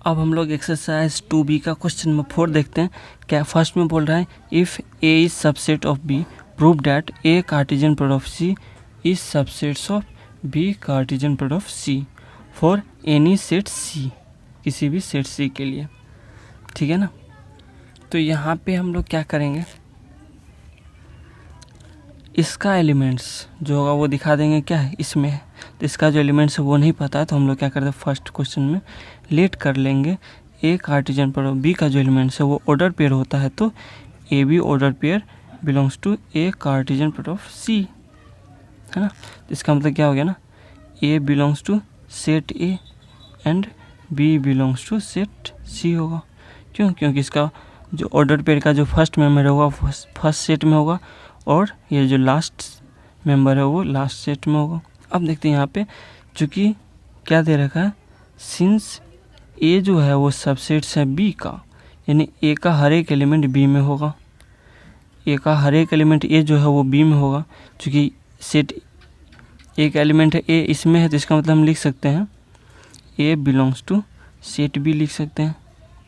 अब हम लोग एक्सरसाइज 2B का क्वेश्चन नंबर 4 देखते हैं। क्या फर्स्ट में बोल रहा है if A is subset of B prove that A Cartesian product of C is subsets of B Cartesian product of C for any set C, किसी भी सेट सी के लिए। ठीक है ना। तो यहाँ पे हम लोग क्या करेंगे, इसका एलिमेंट्स जो होगा वो दिखा देंगे क्या है इसमें है। तो इसका जो एलिमेंट्स है वो नहीं पता है, तो हम लोग क्या करते हैं फर्स्ट क्वेश्चन में लेट कर लेंगे ए कार्टेशियन प्रोडक्ट बी का जो एलिमेंट्स है वो ऑर्डर पेयर होता है, तो A B order pair belongs to A Cartesian product of C, है ना। तो इसका मतलब क्या हो गया ना, A belongs to set A and B belongs to set C होगा। क्यों? क्योंकि इसका जो ऑर्डर पेयर का जो फर्स्ट मेंबर होगा फर्स्ट सेट में होगा और ये जो लास्ट मेंबर है वो लास्ट सेट में होगा। अब देखते हैं यहाँ पे चूँकि क्या दे रखा है, सिंस ए जो है वो सबसेट्स है बी का, यानी ए का हर एक एलिमेंट बी में होगा, ए का हर एक एलिमेंट ए जो है वो बी में होगा। चूँकि सेट एक एलिमेंट है ए इसमें है, तो इसका मतलब हम लिख सकते हैं ए बिलोंग्स टू सेट बी लिख सकते हैं।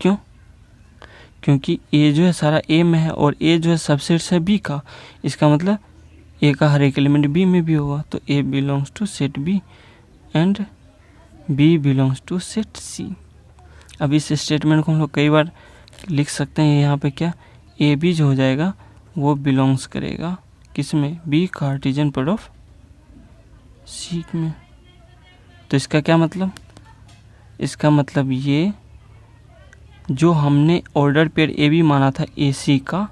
क्यों? क्योंकि ए जो है सारा ए में है और ए जो है सबसेट्स है बी का, इसका मतलब ए का हर एक एलिमेंट बी में भी होगा। तो A belongs to set B and B belongs to set C. अब इस स्टेटमेंट को हम लोग कई बार लिख सकते हैं। यहाँ पे क्या ए बी जो हो जाएगा वो बिलोंग्स करेगा किस में, B Cartesian product of C में। तो इसका क्या मतलब, इसका मतलब ये जो हमने ऑर्डर पेयर ए बी माना था ए सी का,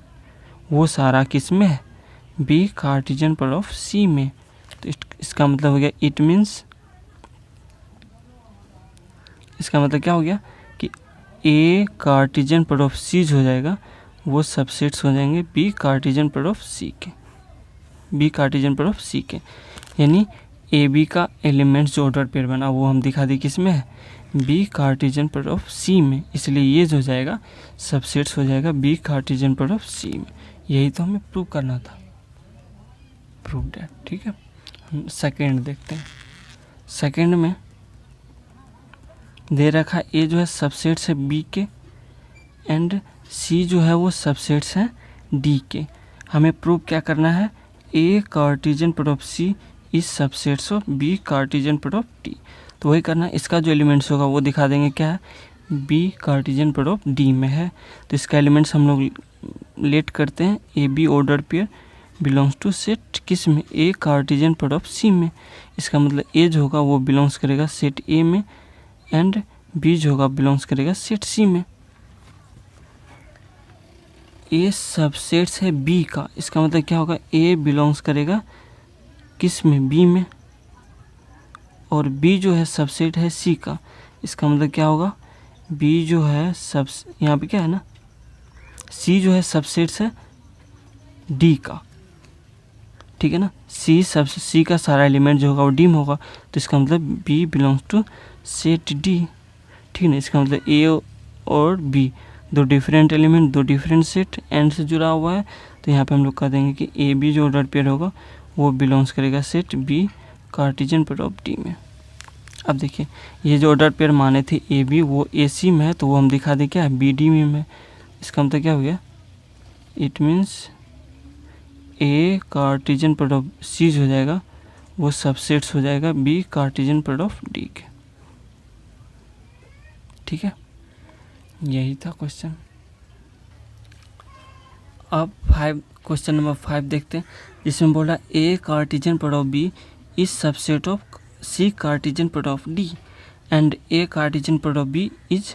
वो सारा किस में है, B Cartesian product of C में। तो इसका मतलब हो गया इट मीन्स, इसका मतलब क्या हो गया कि ए कार्टेशियन प्रोडक्ट ऑफ सी जो हो जाएगा वो सबसेट्स हो जाएंगे बी कार्टेशियन प्रोडक्ट ऑफ सी के, बी कार्टेशियन प्रोडक्ट ऑफ सी के। यानी ए बी का एलिमेंट्स जो ऑर्डर पेयर बना वो हम दिखा दी किस में है, B Cartesian product of C में। इसलिए ये जो हो जाएगा सबसेट्स हो जाएगा B Cartesian product of C में। यही तो हमें प्रूव करना था, प्रूव दैट। ठीक है, हम सेकेंड देखते हैं। सेकेंड में दे रखा ए जो है सबसेट्स है बी के एंड सी जो है वो सबसेट्स है डी के। हमें प्रूव क्या करना है, A Cartesian product of C is subsets of B Cartesian product of D. तो वही करना है, इसका जो एलिमेंट्स होगा वो दिखा देंगे क्या है, B Cartesian product of D में है। तो इसका एलिमेंट्स हम लोग लेट करते हैं, A B order pair belongs to set किस में, A Cartesian product of C में। इसका मतलब ए जो होगा वो बिलोंग्स करेगा सेट ए में एंड बी जो होगा बिलोंग्स करेगा सेट सी में। ए सबसेट्स है बी का, इसका मतलब क्या होगा, ए बिलोंग्स करेगा किस में, बी में, और बी जो है सबसेट है सी का। इसका मतलब क्या होगा, बी जो है सब, यहाँ पे क्या है ना, सी जो है सबसेट्स है डी का। ठीक है ना, सी का सारा एलिमेंट जो होगा वो डी में होगा। तो इसका मतलब B belongs to set D. ठीक है ना, इसका मतलब ए और बी दो डिफरेंट एलिमेंट, दो डिफरेंट सेट एंड से जुड़ा हुआ है। तो यहाँ पे हम लोग कह देंगे कि ए बी जो ऑर्डर पेयर होगा वो बिलोंग्स करेगा set B Cartesian product of D में। अब देखिए ये जो ऑर्डर पेयर माने थे ए बी वो ए सी में है, तो वो हम दिखा दें क्या है, बी डी में। इसका मतलब क्या हो गया, it means A Cartesian product C हो जाएगा वो सबसेट्स हो जाएगा B Cartesian product of D के। ठीक है, यही था क्वेश्चन। अब क्वेश्चन नंबर 5 देखते हैं, जिसमें बोला A Cartesian product of B is subset of C Cartesian product of D and A Cartesian product of B is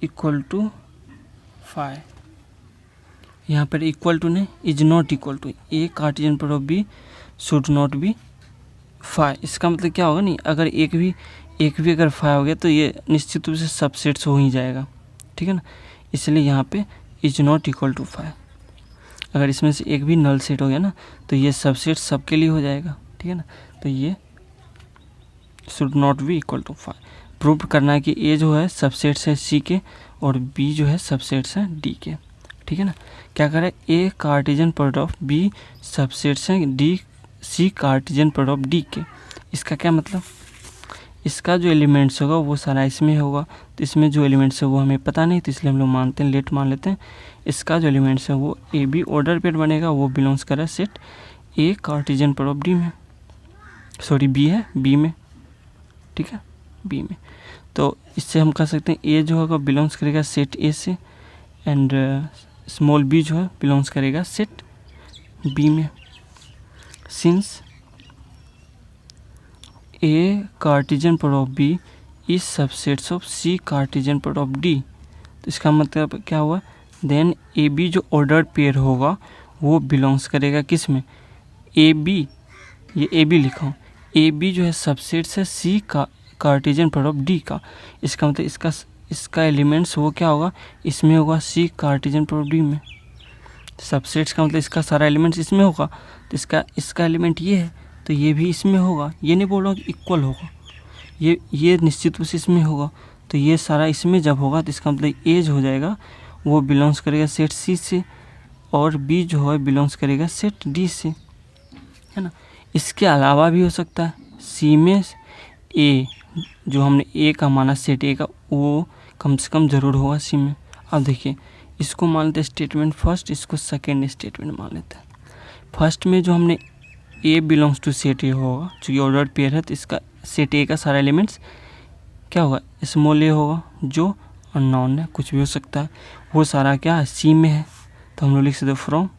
equal to 5। यहाँ पर इक्वल टू नहीं, is not equal to, A Cartesian product of B should not be 5। इसका मतलब क्या होगा, नहीं अगर एक भी अगर 5 हो गया तो ये निश्चित रूप से सबसेट्स हो ही जाएगा। ठीक है ना, इसलिए यहाँ पे इज नॉट इक्वल टू 5। अगर इसमें से एक भी नल सेट हो गया ना तो ये सबसेट सबके लिए हो जाएगा। ठीक है ना, तो ये should not be equal to 5। Prove करना है कि ए जो है सबसेट्स है सी के और बी जो है सबसेट्स है डी के। ठीक है ना, क्या करें, A Cartesian product of B subsets हैं D C Cartesian product of D के। इसका क्या मतलब, इसका जो एलिमेंट्स होगा वो सारा इसमें होगा, तो इसमें जो एलिमेंट्स है वो हमें पता नहीं, तो इसलिए हम लोग मानते हैं, लेट मान लेते हैं इसका जो एलिमेंट्स है वो ए बी ऑर्डर पेयर बनेगा, वो बिलोंग्स कर रहा है सेट ए कार्टेशियन प्रोडक्ट डी में, सॉरी बी है बी में, ठीक है बी में। तो इससे हम कह सकते हैं ए जो होगा बिलोंग्स करेगा सेट ए से, एंड स्मॉल बी जो है बिलोंग्स करेगा सेट बी में। Since A Cartesian product of B is subsets of C Cartesian product of D, तो इसका मतलब क्या हुआ, देन ए बी जो ऑर्डर पेयर होगा वो बिलोंग्स करेगा किस में, ए बी, ये ए बी लिखा हूँ, ए बी जो है सबसेट्स है सी का कार्टेशियन प्रोडक्ट डी का, इसका मतलब इसका एलिमेंट्स वो क्या होगा, इसमें होगा सी कार्टेशियन प्रोडक्ट डी में। सबसेट्स का मतलब इसका सारा एलिमेंट्स इसमें होगा, तो इसका एलिमेंट ये है तो ये भी इसमें होगा, ये नहीं बोल रहा हूँ कि इक्वल होगा, ये निश्चित रूप से इसमें होगा, तो ये सारा इसमें जब होगा तो इसका मतलब ए जो हो जाएगा वो बिलोंग्स करेगा सेट सी से, और बी जो है बिलोंग्स करेगा सेट डी से, है ना। इसके अलावा भी हो सकता है, सी में ए जो हमने ए का माना सेट ए का वो कम से कम ज़रूर होगा सी में। अब देखिए इसको मान लेते हैं स्टेटमेंट फर्स्ट, इसको सेकेंड स्टेटमेंट मान लेते हैं। फर्स्ट में जो हमने ए बिलोंग्स टू सेट ए होगा, चूँकि ऑर्डर पेयर है तो इसका सेट ए का सारा एलिमेंट्स क्या होगा, स्मॉल ए होगा, जो अननोन है, कुछ भी हो सकता है, वो सारा क्या है सी में है, तो हम लोग लिख सकते from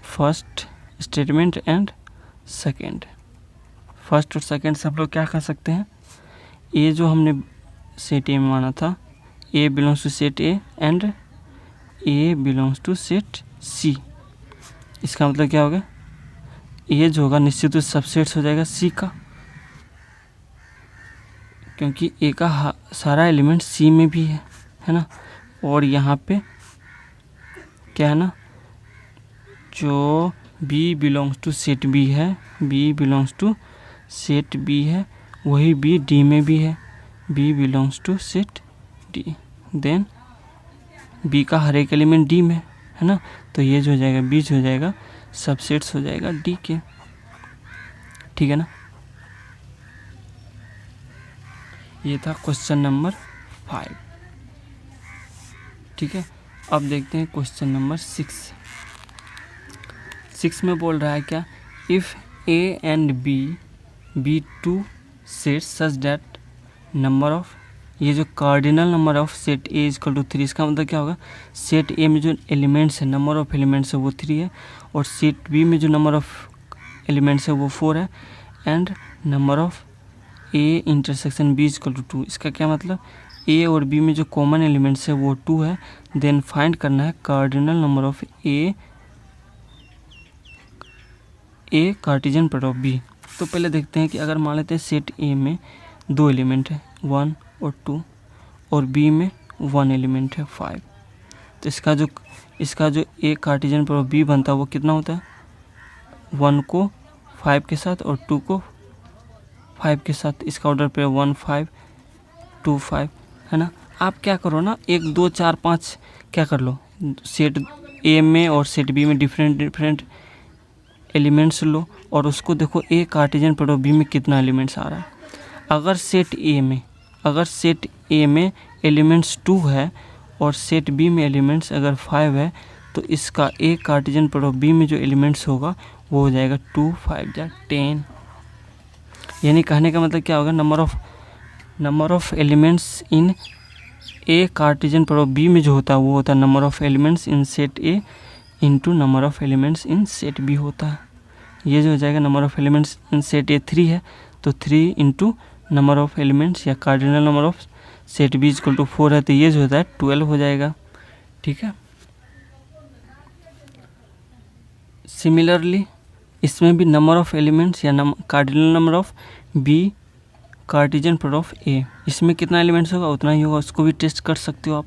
first statement and second. First और सेकेंड से हम लोग क्या कर सकते हैं, ए जो हमने सेट ए में माना था, A belongs to set A and A belongs to set C, इसका मतलब क्या होगा, ए जो होगा निश्चित रूप से सबसेट्स हो जाएगा सी का, क्योंकि ए का सारा एलिमेंट सी में भी है ना, और यहाँ पे क्या है ना, जो B belongs to set B है, B belongs to set B है, वही बी डी में भी है, B belongs to set D, then B का हर एक एलिमेंट डी में है ना, तो ये जो हो जाएगा बी जो हो जाएगा सबसेट्स हो जाएगा डी के, ठीक है ना। ये था क्वेश्चन नंबर 5, ठीक है। अब देखते हैं क्वेश्चन नंबर 6 में बोल रहा है क्या, if A and B be two sets such that number of, ये जो cardinal number of set A equal to 3, इसका मतलब क्या होगा, सेट ए में जो एलिमेंट्स है, नंबर ऑफ एलिमेंट्स है वो 3 है, और सेट बी में जो नंबर ऑफ एलिमेंट्स है वो 4 है, and number of A intersection B equal to 2, इसका क्या मतलब, ए और बी में जो कॉमन एलिमेंट्स है वो 2 है, देन फाइंड करना है cardinal number of A Cartesian product of B. तो पहले देखते हैं कि अगर मान लेते हैं सेट ए में 2 एलिमेंट है 1 और 2, और बी में 1 एलिमेंट है 5, तो इसका जो ए कार्टेशियन प्रोडक्ट बी बनता है वो कितना होता है, 1 को 5 के साथ और 2 को 5 के साथ, इसका ऑर्डर पे 1 5 2 5 है ना। आप क्या करो ना, 1 2 4 5 क्या कर लो, सेट ए में और सेट बी में डिफरेंट एलिमेंट्स लो, और उसको देखो ए कार्टेशियन प्रोडक्ट बी में कितना एलिमेंट्स आ रहा है। अगर सेट ए में एलिमेंट्स 2 है और सेट बी में एलिमेंट्स अगर 5 है, तो इसका ए कार्टेशियन प्रोडक्ट बी में जो एलिमेंट्स होगा वो हो जाएगा 2 5 या 10, यानी कहने का मतलब क्या होगा, number of elements in A Cartesian product B में जो होता है वो होता है number of elements in set A into number of elements in set B होता है। ये जो हो जाएगा number of elements in set A 3 है, तो 3 इंटू नंबर ऑफ एलिमेंट्स या cardinal number of set B equal to 4 है, तो ये जो होता है 12 हो जाएगा, ठीक है। सिमिलरली इसमें भी नंबर ऑफ एलिमेंट्स या cardinal number of B Cartesian product of A, इसमें कितना एलिमेंट्स होगा उतना ही होगा, उसको भी टेस्ट कर सकते हो आप,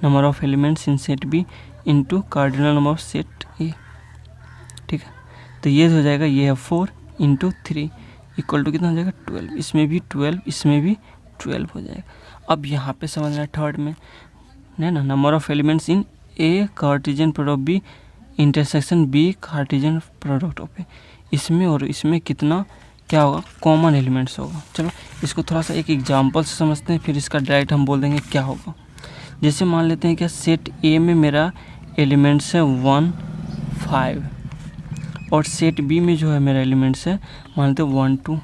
number of elements in set B into cardinal number of set A, ठीक है। तो ये हो जाएगा, ये है 4 इंटू 3 इक्वल टू कितना हो जाएगा 12, इसमें भी 12 इसमें भी 12 हो जाएगा। अब यहाँ पे समझना है थर्ड में है ना, number of elements in A Cartesian product B intersection B Cartesian product of A, इसमें और इसमें कितना क्या होगा, कॉमन एलिमेंट्स होगा। चलो इसको थोड़ा सा एक एग्जांपल से समझते हैं, फिर इसका डायरेक्ट हम बोल देंगे क्या होगा। जैसे मान लेते हैं क्या सेट ए में मेरा एलिमेंट्स है 1 5 और सेट बी में जो है मेरा एलिमेंट्स है मान लेते हैं 1 2।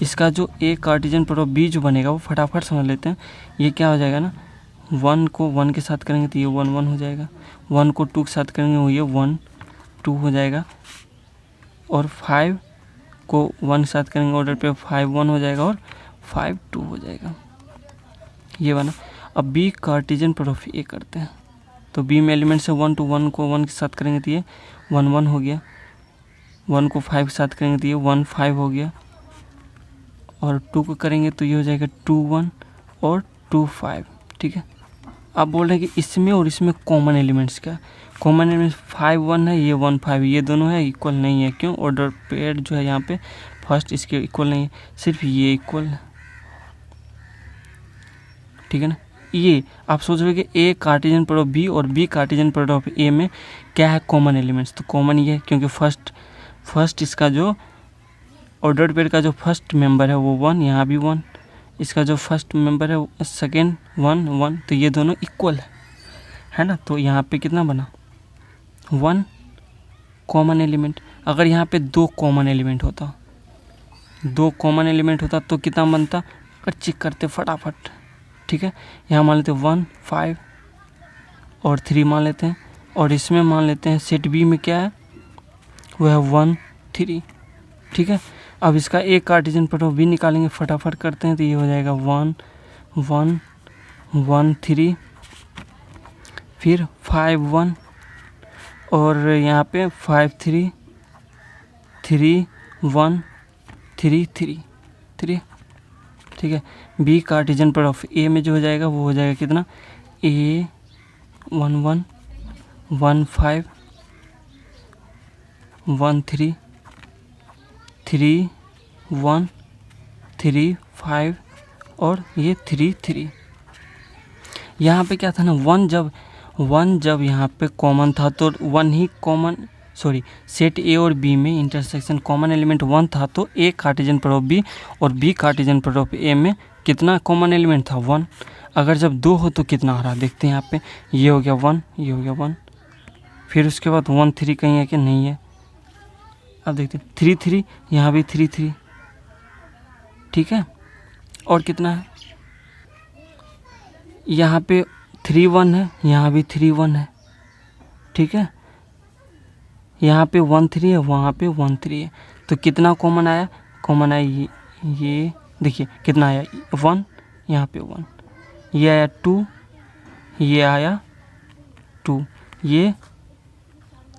इसका जो ए कार्टेशियन प्रोडक्ट बी जो बनेगा वो फटाफट समझ लेते हैं। ये क्या हो जाएगा ना, 1 को 1 के साथ करेंगे तो ये 1 1 हो जाएगा, 1 को 2 के साथ करेंगे वो ये 1 2 हो जाएगा, और 5 को 1 के साथ करेंगे ऑर्डर पे 5 1 हो जाएगा और 5 2 हो जाएगा, ये बना। अब बी कार्टेशियन प्रोडक्ट ए करते हैं, तो बी में एलिमेंट से 1 to 1 को 1 के साथ करेंगे तो ये 1 1 हो गया, 1 को 5 के साथ करेंगे तो ये 1 5 हो गया, और 2 को करेंगे तो ये हो जाएगा 2 1 और 2 5। ठीक है, अब बोल रहे हैं कि इसमें और इसमें कॉमन एलिमेंट्स क्या, कॉमन एलिमेंट्स 5 1 है, ये 1 5, ये दोनों है इक्वल नहीं है। क्यों, ऑर्डर पेयर जो है यहाँ पे फर्स्ट इसके इक्वल नहीं है, सिर्फ ये इक्वल है। ठीक है ना, ये आप सोच रहे हो कि ए कार्टेशियन प्रोडक्ट बी और बी कार्टेशियन प्रोडक्ट ए में क्या है कॉमन एलिमेंट्स, तो कॉमन ये है क्योंकि फर्स्ट इसका जो ऑर्डर पेयर का जो फर्स्ट मेंबर है वो 1, यहाँ भी 1, इसका जो फर्स्ट मेंबर है सेकेंड 1 1, तो ये दोनों इक्वल है ना। तो यहाँ पे कितना बना 1 कॉमन एलिमेंट। अगर यहाँ पे 2 कॉमन एलिमेंट होता, 2 कॉमन एलिमेंट होता तो कितना बनता, अगर चेक करते फटाफट। ठीक है, यहाँ मान लेते हैं 1 5 और 3 मान लेते हैं, और इसमें मान लेते हैं सेट बी में क्या है वो है 1 3। ठीक है, अब इसका एक कार्टेशियन प्रोडक्ट भी निकालेंगे, फटाफट करते हैं तो ये हो जाएगा 1 1 1 3, फिर 5 1 और यहाँ पे 5 3 3 1 3 3 3। ठीक है, बी कार्टेशियन प्रोडक्ट ए में जो हो जाएगा वो हो जाएगा कितना, ए 1 1 1 5 1 3 3 1 3 5 और ये 3 3। यहाँ पे क्या था ना, 1 जब यहाँ पे कॉमन था तो 1 ही कॉमन, सॉरी सेट ए और बी में इंटरसेक्शन कॉमन एलिमेंट 1 था, तो ए कार्टेशियन प्रोडक्ट बी और बी कार्टेशियन प्रोडक्ट ए में कितना कॉमन एलिमेंट था 1। अगर जब 2 हो तो कितना आ रहा देखते हैं यहाँ पे, ये हो गया 1, ये हो गया 1, फिर उसके बाद 1 3 कहीं है कि नहीं है, अब देखते हैं 3 3, यहाँ भी 3 3। ठीक है, और कितना है, यहाँ पे 3 1 है, यहाँ भी 3 1 है। ठीक है, यहाँ पे 1 3 है, वहाँ पे 1 3 है, तो कितना कॉमन आया, कॉमन आया ये देखिए कितना आया 1, यहाँ पे 1, ये आया 2, ये आया 2, ये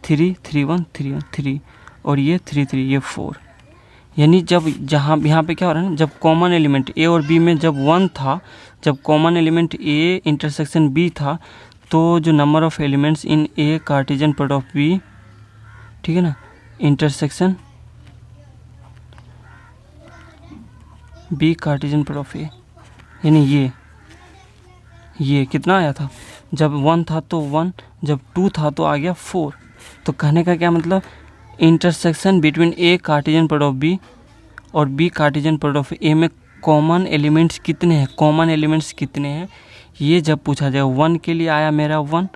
3 3 1 3 1 3 और ये 3 3, ये 4। यानी जब जहाँ यहाँ पे क्या हो रहा है ना, जब कॉमन एलिमेंट ए और बी में जब 1 था, जब common element A intersection B था, तो जो number of elements in A Cartesian product B, ठीक है ना, intersection B Cartesian product A, यानी ये कितना आया था, जब 1 था तो 1, जब 2 था तो आ गया 4। तो कहने का क्या मतलब, इंटरसेक्शन बिटवीन ए कार्टेशियन प्रोडक्ट बी और बी कार्टेशियन प्रोडक्ट ए में कॉमन एलिमेंट्स कितने हैं, कॉमन एलिमेंट्स कितने हैं, ये जब पूछा जाए। 1 के लिए आया मेरा 1,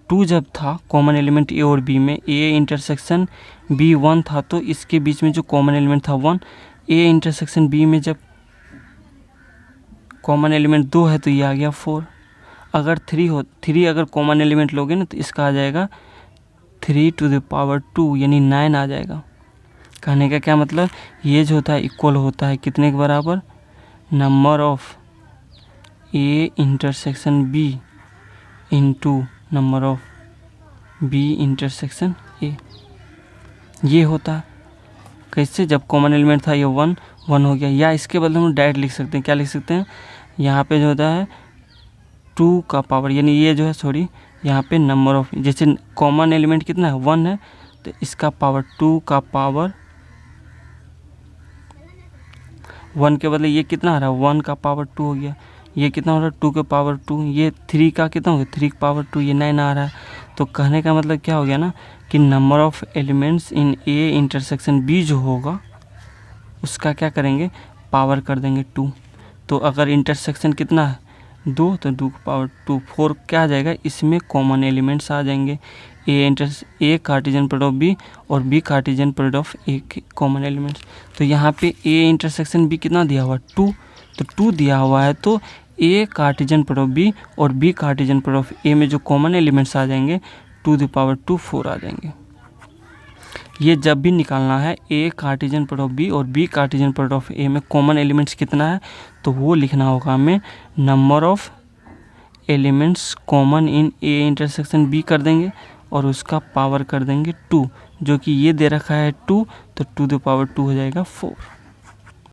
2 जब था कॉमन एलिमेंट ए और बी में, ए इंटरसेक्शन बी 1 था, तो इसके बीच में जो कॉमन एलिमेंट था 1, ए इंटरसेक्शन बी में जब कॉमन एलिमेंट 2 है तो ये आ गया 4। अगर 3 अगर कॉमन एलिमेंट लोगे ना तो इसका आ जाएगा 3 to the power 2, यानी 9 आ जाएगा। कहने का क्या मतलब, ये जो होता है इक्वल होता है कितने के बराबर, number of A intersection B into number of B intersection A, ये होता है। कैसे, जब कॉमन एलिमेंट था ये 1 1 हो गया, या इसके बदले हम डायरेक्ट लिख सकते हैं, क्या लिख सकते हैं, यहाँ पे जो होता है 2 का पावर, यानी ये जो है सॉरी यहाँ पे नंबर ऑफ, जैसे कॉमन एलिमेंट कितना है 1 है, तो इसका पावर 2 का पावर 1 के बदले ये कितना आ रहा है 1 का पावर 2 हो गया, ये कितना हो रहा है 2 के पावर 2, ये 3 का कितना हो गया 3 के पावर 2, ये 9 आ रहा है। तो कहने का मतलब क्या हो गया ना कि number of elements in A intersection B जो होगा उसका क्या करेंगे, पावर कर देंगे 2। तो अगर इंटरसेक्शन कितना है 2, तो 2 की पावर 2, 4 क्या आ जाएगा, इसमें कॉमन एलिमेंट्स आ जाएंगे। ए कार्टेशियन प्रोडक्ट ऑफ बी और बी कार्टेशियन प्रोडक्ट ऑफ ए के कॉमन एलिमेंट्स। तो यहाँ पे ए इंटरसेक्शन बी कितना दिया हुआ है 2, तो 2 दिया हुआ है, तो ए कार्टेशियन प्रोडक्ट ऑफ बी और बी कार्टेशियन प्रोडक्ट ऑफ ए में जो कॉमन एलिमेंट्स आ जाएंगे 2 की पावर 2 4 आ जाएंगे। ये जब भी निकालना है A Cartesian product of B और बी कार्टेशियन प्रोडक्ट ऑफ ए में कॉमन एलिमेंट्स कितना है, तो वो लिखना होगा हमें number of elements common in A intersection B कर देंगे और उसका पावर कर देंगे 2, जो कि ये दे रखा है 2, तो 2 की पावर 2 हो जाएगा 4।